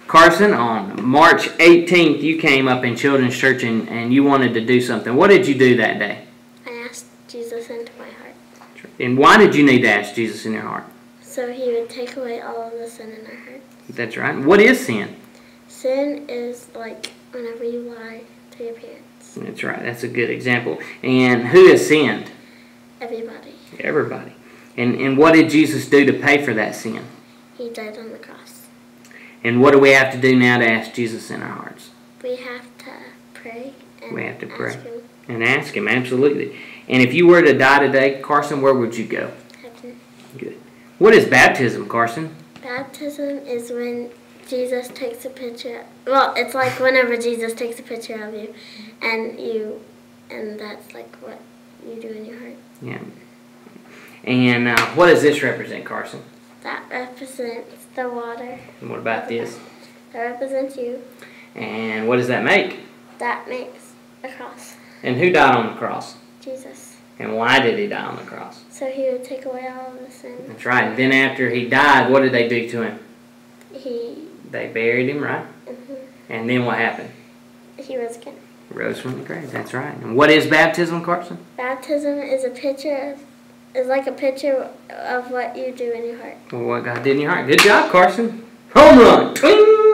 Carson, on March 18th, you came up in Children's Church and you wanted to do something. What did you do that day? I asked Jesus into my heart. And why did you need to ask Jesus in your heart? So he would take away all of the sin in our heart. That's right. What is sin? Sin is like whenever you lie to your parents. That's right. That's a good example. And who has sinned? Everybody. Everybody. And what did Jesus do to pay for that sin? He died on the cross. And what do we have to do now to ask Jesus in our hearts? We have to pray and We have to pray. ask him. And ask him, absolutely. And if you were to die today, Carson, where would you go? Heaven. Good. What is baptism, Carson? Baptism is when Jesus takes a picture. Well, it's like whenever Jesus takes a picture of you, and that's like what you do in your heart. Yeah. And what does this represent, Carson? That represents the water. And what about this? That represents you. And what does that make? That makes a cross. And who died on the cross? Jesus. And why did he die on the cross? So he would take away all of the sin. That's right. Then after he died, what did they do to him? They buried him, right? Mm-hmm. And then what happened? He rose again. Rose from the grave. That's right. And what is baptism, Carson? Baptism is like a picture of what you do in your heart. Well, what God did in your heart. Good job, Carson. Home run. Twing!